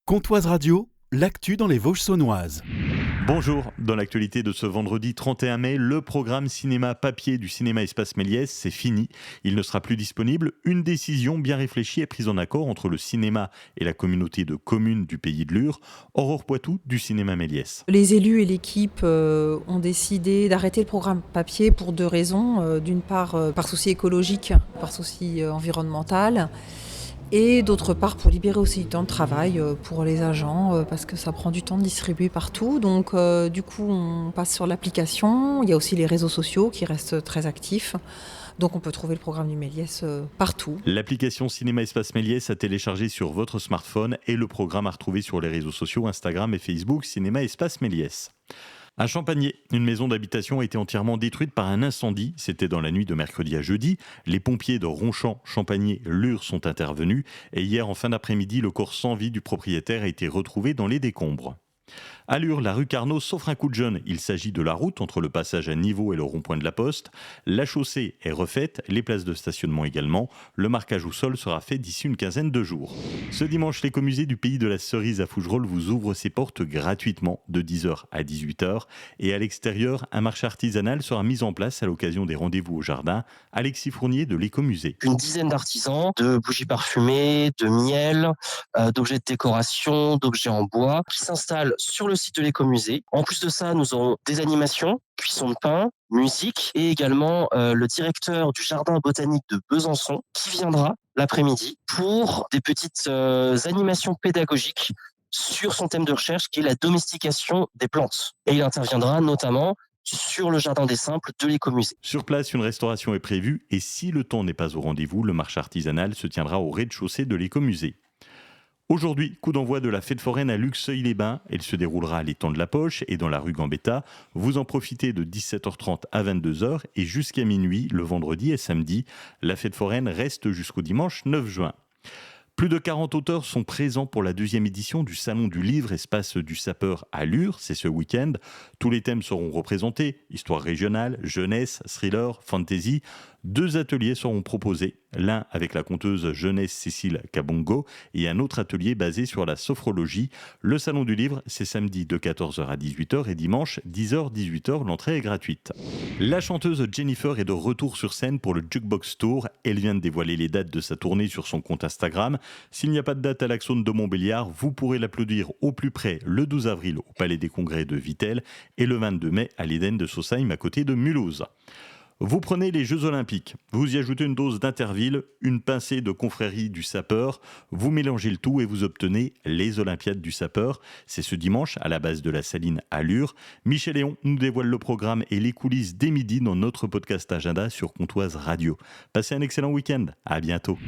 Comtoise Radio, l'actu dans les Vosges saunoises. Bonjour, dans l'actualité de ce vendredi 31 mai, le programme cinéma papier du cinéma Espace Méliès, c'est fini. Il ne sera plus disponible. Une décision bien réfléchie est prise en accord entre le cinéma et la communauté de communes du Pays de Lure. Aurore Poitou du cinéma Méliès. Les élus et l'équipe ont décidé d'arrêter le programme papier pour deux raisons. D'une part, par souci écologique, par souci environnemental. Et d'autre part, pour libérer aussi du temps de travail pour les agents, parce que ça prend du temps de distribuer partout. Donc, du coup, on passe sur l'application. Il y a aussi les réseaux sociaux qui restent très actifs. Donc, on peut trouver le programme du Méliès partout. L'application Cinéma Espace Méliès à télécharger sur votre smartphone et le programme à retrouver sur les réseaux sociaux Instagram et Facebook Cinéma Espace Méliès. À Champagné, une maison d'habitation a été entièrement détruite par un incendie. C'était dans la nuit de mercredi à jeudi. Les pompiers de Ronchamp, Champagné, Lure sont intervenus. Et hier, en fin d'après-midi, le corps sans vie du propriétaire a été retrouvé dans les décombres. À Lure, la rue Carnot s'offre un coup de jeune. Il s'agit de la route entre le passage à niveau et le rond-point de la Poste. La chaussée est refaite, les places de stationnement également. Le marquage au sol sera fait d'ici une quinzaine de jours. Ce dimanche, l'écomusée du Pays de la Cerise à Fougerolles vous ouvre ses portes gratuitement de 10h à 18h. Et à l'extérieur, un marché artisanal sera mis en place à l'occasion des rendez-vous au jardin. Alexis Fournier de l'écomusée. Une dizaine d'artisans, de bougies parfumées, de miel, d'objets de décoration, d'objets en bois, qui s'installent sur le site de l'écomusée. En plus de ça, nous aurons des animations, cuisson de pain, musique, et également le directeur du jardin botanique de Besançon qui viendra l'après-midi pour des petites animations pédagogiques sur son thème de recherche qui est la domestication des plantes. Et il interviendra notamment sur le jardin des simples de l'écomusée. Sur place, une restauration est prévue et si le temps n'est pas au rendez-vous, le marché artisanal se tiendra au rez-de-chaussée de l'écomusée. Aujourd'hui, coup d'envoi de la fête foraine à Luxeuil-les-Bains. Elle se déroulera à l'étang de la Poche et dans la rue Gambetta. Vous en profitez de 17h30 à 22h et jusqu'à minuit le vendredi et samedi. La fête foraine reste jusqu'au dimanche 9 juin. Plus de 40 auteurs sont présents pour la deuxième édition du Salon du Livre Espace du Sapeur à Lure. C'est ce week-end. Tous les thèmes seront représentés. Histoire régionale, jeunesse, thriller, fantasy. 2 ateliers seront proposés. L'un avec la conteuse jeunesse Cécile Kabongo et un autre atelier basé sur la sophrologie. Le Salon du Livre, c'est samedi de 14h à 18h et dimanche 10h-18h. L'entrée est gratuite. La chanteuse Jennifer est de retour sur scène pour le Jukebox Tour. Elle vient de dévoiler les dates de sa tournée sur son compte Instagram. S'il n'y a pas de date à l'Axone de Montbéliard, vous pourrez l'applaudir au plus près le 12 avril au Palais des Congrès de Vittel et le 22 mai à l'Éden de Sausheim à côté de Mulhouse. Vous prenez les Jeux Olympiques, vous y ajoutez une dose d'Interville, une pincée de confrérie du sapeur, vous mélangez le tout et vous obtenez les Olympiades du sapeur. C'est ce dimanche à la base de la Saline à Lure. Michel Léon nous dévoile le programme et les coulisses dès midi dans notre podcast agenda sur Comtoise Radio. Passez un excellent week-end, à bientôt.